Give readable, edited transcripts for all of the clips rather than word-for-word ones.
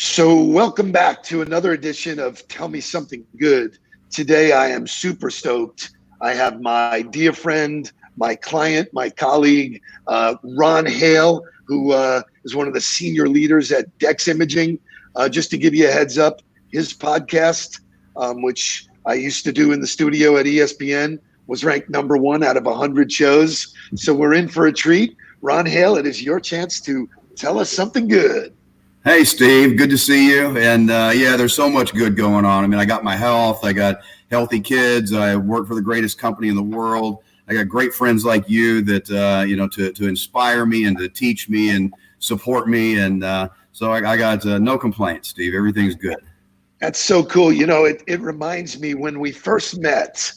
So welcome back to another edition of Tell Me Something Good. Today I am super stoked. I have my dear friend, my client, my colleague, Ron Hale, who is one of the senior leaders at Dex Imaging. Just to give you a heads up, his podcast, which I used to do in the studio at ESPN, was ranked #1 out of 100 shows. So we're in for a treat. Ron Hale, it is your chance to tell us something good. Hey, Steve, good to see you. And yeah, there's so much good going on. I mean, I got my health, I got healthy kids, I work for the greatest company in the world. I got great friends like you that, to inspire me and to teach me and support me. And so I got no complaints, Steve. Everything's good. That's so cool. You know, it reminds me when we first met,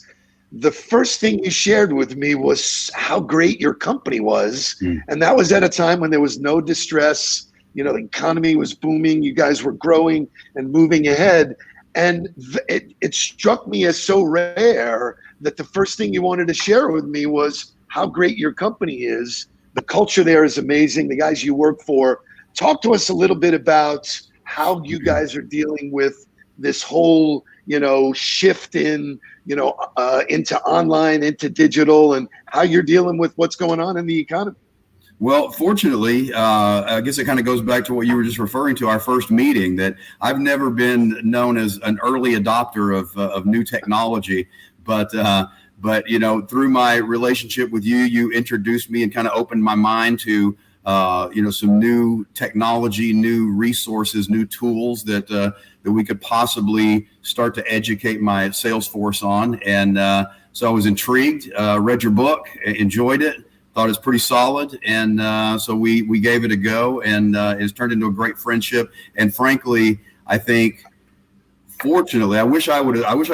the first thing you shared with me was how great your company was. And that was at a time when there was no distress. You know, the economy was booming. You guys were growing and moving ahead. And it struck me as so rare that the first thing you wanted to share with me was how great your company is. The culture there is amazing. The guys you work for. Talk to us a little bit about how you guys are dealing with this whole, shift in, into online, into digital, and how you're dealing with what's going on in the economy. Well, fortunately, I guess it kind of goes back to what you were just referring to, our first meeting, that I've never been known as an early adopter of new technology. But through my relationship with you, you introduced me and kind of opened my mind to, some new technology, new resources, new tools that we could possibly start to educate my sales force on. And so I was intrigued, read your book, enjoyed it. Thought it's pretty solid, and so we gave it a go, and it's turned into a great friendship. And frankly, I think, fortunately, I wish I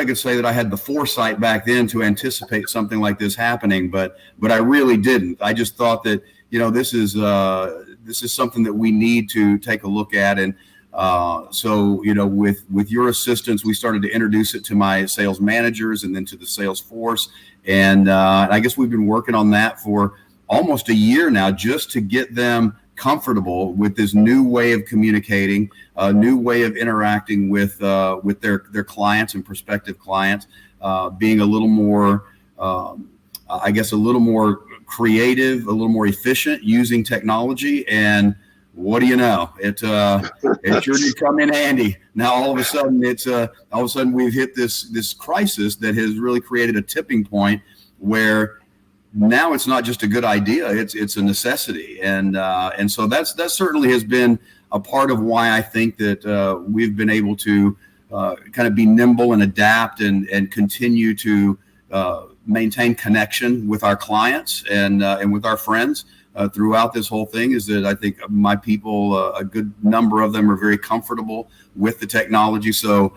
could say that I had the foresight back then to anticipate something like this happening, but I really didn't. I just thought that this is something that we need to take a look at, and so with your assistance, we started to introduce it to my sales managers and then to the sales force, and I guess we've been working on that for almost a year now, just to get them comfortable with this new way of communicating, a new way of interacting with their clients and prospective clients, being a little more, a little more creative, a little more efficient using technology. And what do you know? It sure did come in handy. Now all of a sudden we've hit this crisis that has really created a tipping point where now it's not just a good idea, it's a necessity. And so that certainly has been a part of why I think that we've been able to kind of be nimble and adapt and continue to maintain connection with our clients and with our friends throughout this whole thing. Is that I think my people, a good number of them, are very comfortable with the technology. So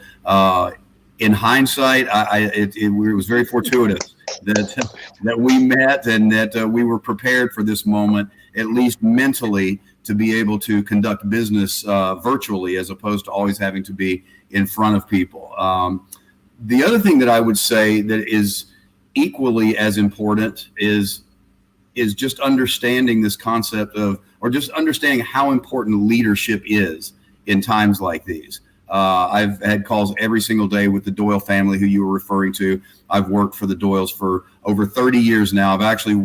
in hindsight, it was very fortuitous that we met and that we were prepared for this moment, at least mentally, to be able to conduct business virtually as opposed to always having to be in front of people. The other thing that I would say that is equally as important is just understanding this concept of, or just understanding how important leadership is in times like these. I've had calls every single day with the Doyle family, who you were referring to. I've worked for the Doyles for over 30 years now. I've actually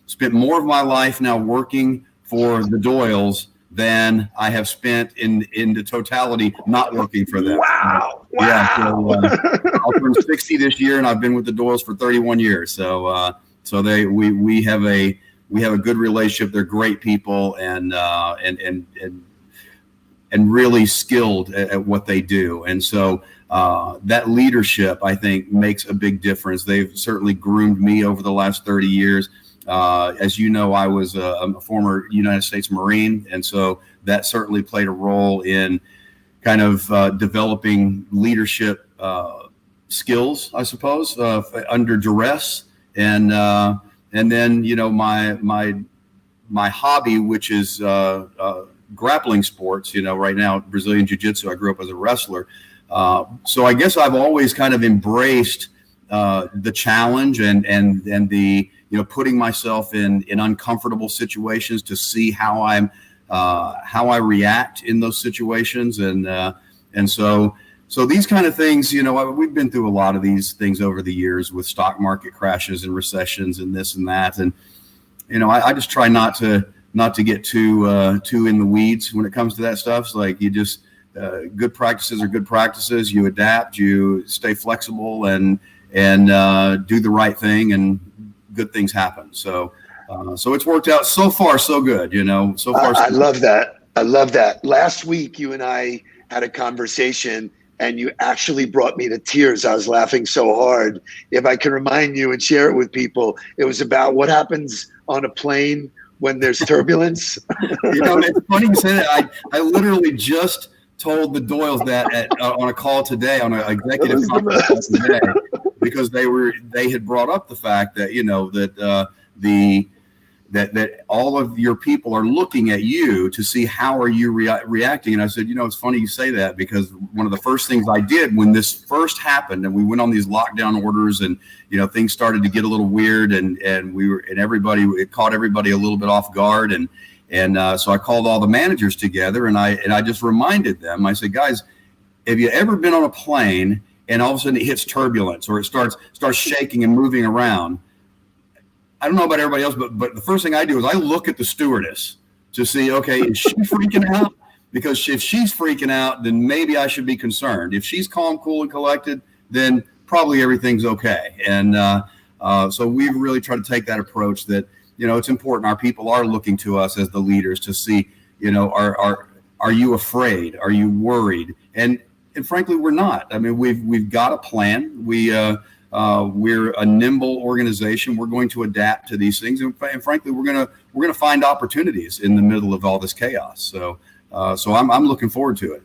spent more of my life now working for the Doyles than I have spent in the totality not working for them. Wow. Yeah. So, I'll turn 60 this year, and I've been with the Doyles for 31 years. So we have a good relationship. They're great people and really skilled at what they do. And so that leadership, I think, makes a big difference. They've certainly groomed me over the last 30 years. As you know, I was a former United States Marine, and so that certainly played a role in kind of developing leadership skills, I suppose, under duress. And then, my hobby, which is grappling sports, right now, Brazilian Jiu-Jitsu. I grew up as a wrestler. So I guess I've always kind of embraced the challenge and the, putting myself in uncomfortable situations to see how I'm how I react in those situations. And so these kind of things, we've been through a lot of these things over the years with stock market crashes and recessions and this and that. And, I just try not to get too in the weeds when it comes to that stuff. It's like you just, good practices are good practices. You adapt, you stay flexible and do the right thing, and good things happen. So it's worked out so far, so good, so far. I love that. I love that. Last week, you and I had a conversation and you actually brought me to tears. I was laughing so hard. If I can remind you and share it with people, it was about what happens on a plane when there's turbulence. It's funny you say that. I literally just told the Doyles that on a call today, on an executive conference today, because they had brought up the fact that that all of your people are looking at you to see how are you reacting. And I said, it's funny you say that, because one of the first things I did when this first happened and we went on these lockdown orders and, things started to get a little weird and it caught everybody a little bit off guard. And so I called all the managers together and I just reminded them, I said, guys, have you ever been on a plane and all of a sudden it hits turbulence or it starts shaking and moving around? I don't know about everybody else, but the first thing I do is I look at the stewardess to see, okay, is she freaking out? Because if she's freaking out, then maybe I should be concerned. If she's calm, cool, and collected, then probably everything's okay. And so we've really tried to take that approach that, it's important. Our people are looking to us as the leaders to see, are you afraid? Are you worried? And frankly, we're not. I mean, we've got a plan. We're a nimble organization. We're going to adapt to these things, and frankly, we're gonna find opportunities in the middle of all this chaos. So I'm looking forward to it.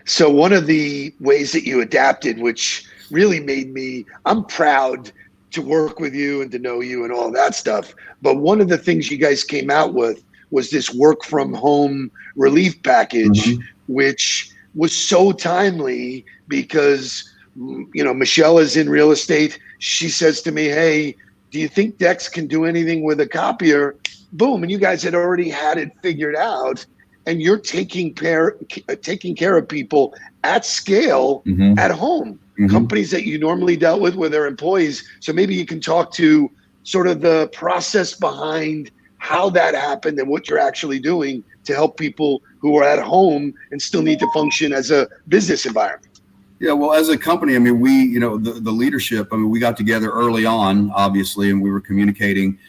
So one of the ways that you adapted, which really made I'm proud to work with you and to know you and all that stuff. But one of the things you guys came out with was this work from home relief package, which was so timely because Michelle is in real estate. She says to me, hey, do you think Dex can do anything with a copier? Boom. And you guys had already had it figured out. And you're taking care of people at scale at home, companies that you normally dealt with their employees. So maybe you can talk to sort of the process behind how that happened and what you're actually doing to help people who are at home and still need to function as a business environment. Yeah, well, as a company, I mean, we, the leadership, I mean, we got together early on, obviously, and we were communicating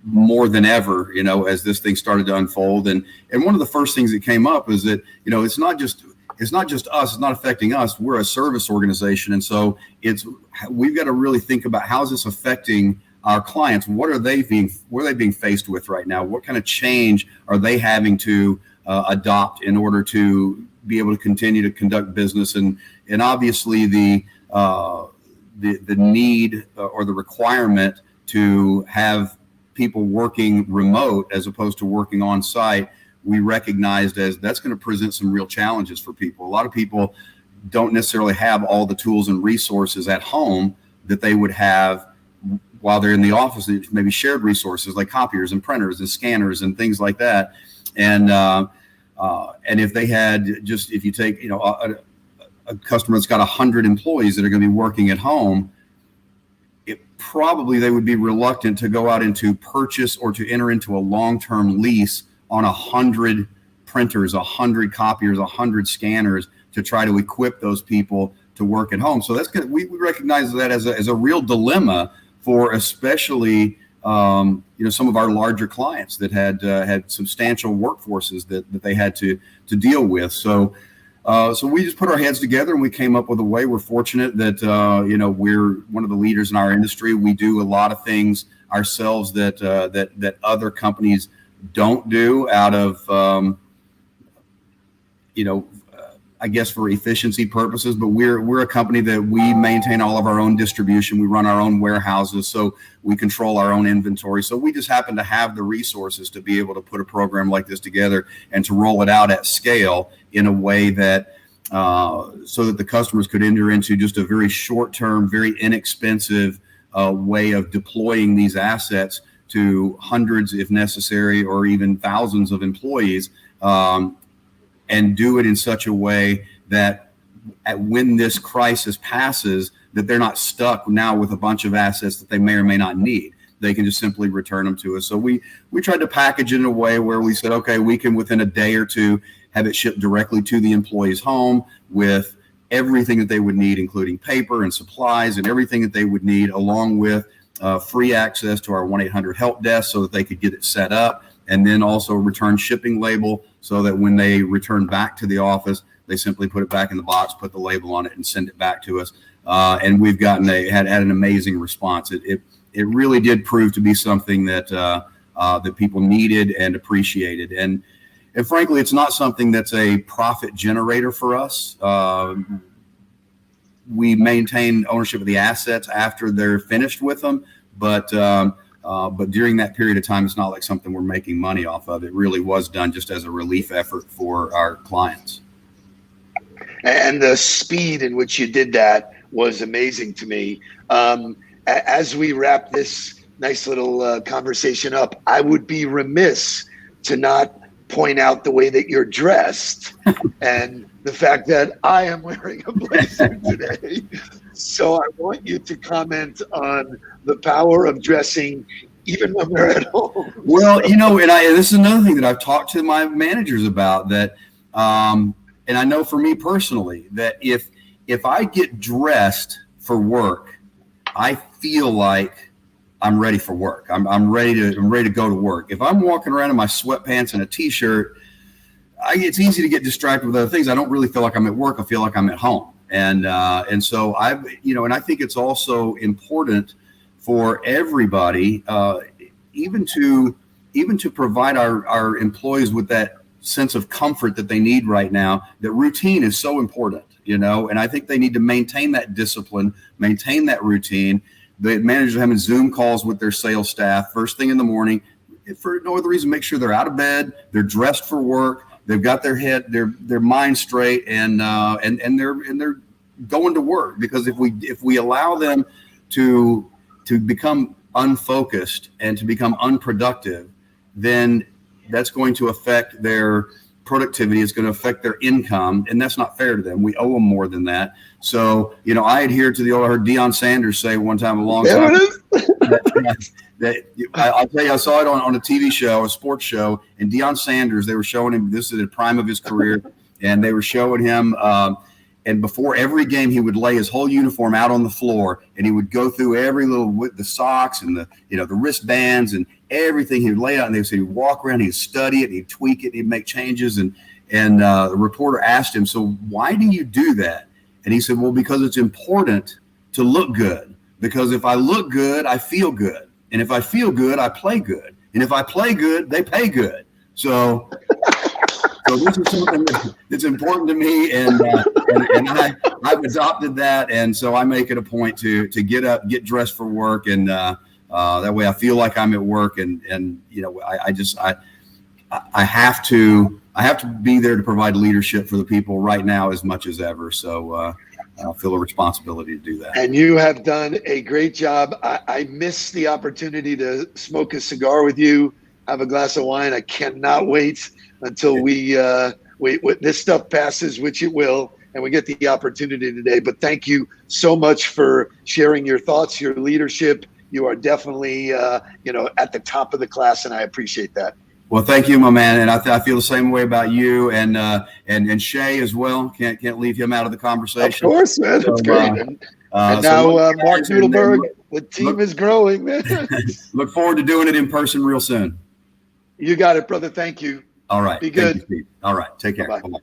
more than ever, as this thing started to unfold. And one of the first things that came up is that, it's not just us, it's not affecting us. We're a service organization. And so we've got to really think about how is this affecting our clients? What are they being faced with right now? What kind of change are they having to adopt in order to be able to continue to conduct business? And obviously the need or the requirement to have people working remote as opposed to working on site, we recognized as that's going to present some real challenges for people. A lot of people don't necessarily have all the tools and resources at home that they would have while they're in the office, maybe shared resources like copiers and printers and scanners and things like that. And if they had if you take, a customer that's got 100 employees that are going to be working at home, probably they would be reluctant to go out and to purchase or to enter into a long-term lease on 100 printers, 100 copiers, 100 scanners to try to equip those people to work at home. So that's good. We recognize that as a real dilemma for especially some of our larger clients that had substantial workforces that they had to deal with. So we just put our heads together and we came up with a way. We're fortunate that, we're one of the leaders in our industry. We do a lot of things ourselves that other companies don't do out of, I guess for efficiency purposes, but we're a company that we maintain all of our own distribution. We run our own warehouses, so we control our own inventory. So we just happen to have the resources to be able to put a program like this together and to roll it out at scale in a way that so that the customers could enter into just a very short-term, very inexpensive way of deploying these assets to hundreds, if necessary, or even thousands of employees, and do it in such a way that when this crisis passes, that they're not stuck now with a bunch of assets that they may or may not need. They can just simply return them to us. So we tried to package it in a way where we said, okay, we can within a day or two have it shipped directly to the employee's home with everything that they would need, including paper and supplies and everything that they would need, along with free access to our 1-800 help desk so that they could get it set up, and then also a return shipping label so that when they return back to the office, they simply put it back in the box, put the label on it, and send it back to us. And we've gotten had an amazing response. It really did prove to be something that that people needed and appreciated. And frankly, it's not something that's a profit generator for us. We maintain ownership of the assets after they're finished with them, but during that period of time, it's not like something we're making money off of. It really was done just as a relief effort for our clients. And the speed in which you did that was amazing to me. As we wrap this nice little conversation up, I would be remiss to not point out the way that you're dressed and the fact that I am wearing a blazer today. So I want you to comment on the power of dressing even when we're at home. Well, you know, and this is another thing that I've talked to my managers about, that and I know for me personally, that if I get dressed for work, I feel like I'm ready for work. I'm ready to go to work. If I'm walking around in my sweatpants and a t-shirt, it's easy to get distracted with other things. I don't really feel like I'm at work. I feel like I'm at home. And so and I think it's also important for everybody, even to provide our employees with that sense of comfort that they need right now. That routine is so important, and I think they need to maintain that discipline, maintain that routine. The managers are having Zoom calls with their sales staff first thing in the morning, for no other reason. Make sure they're out of bed, they're dressed for work, they've got their head, their mind straight, and they're going to work. Because if we allow them to become unfocused and to become unproductive, then that's going to affect their productivity. It's going to affect their income, and that's not fair to them. We owe them more than that. So, I adhere to I heard Deion Sanders say one time a long time that I'll tell you, I saw it on a TV show, a sports show, and Deion Sanders, they were showing him, this is the prime of his career, and they were showing him, and before every game, he would lay his whole uniform out on the floor, and he would go through every the socks and the wristbands and everything. He would lay out, and they said he'd walk around, he'd study it, he'd tweak it, he'd make changes. And the reporter asked him, "So why do you do that?" And he said, "Well, because it's important to look good. Because if I look good, I feel good, and if I feel good, I play good, and if I play good, they pay good. So." So this is something that's important to me, and I've adopted that, and so I make it a point to get up, get dressed for work, and that way I feel like I'm at work, and I have to be there to provide leadership for the people right now as much as ever. So I feel a responsibility to do that. And you have done a great job. I miss the opportunity to smoke a cigar with you, have a glass of wine. I cannot wait until this stuff passes, which it will, and we get the opportunity today. But thank you so much for sharing your thoughts, your leadership. You are definitely, at the top of the class, and I appreciate that. Well, thank you, my man, and I feel the same way about you, and Shay as well. Can't leave him out of the conversation. Of course, man, that's great. And now Mark Nudelberg, the team is growing, man. Look forward to doing it in person real soon. You got it, brother. Thank you. All right. Be good. Thank you, Steve. All right. Take care. Bye-bye. Bye-bye.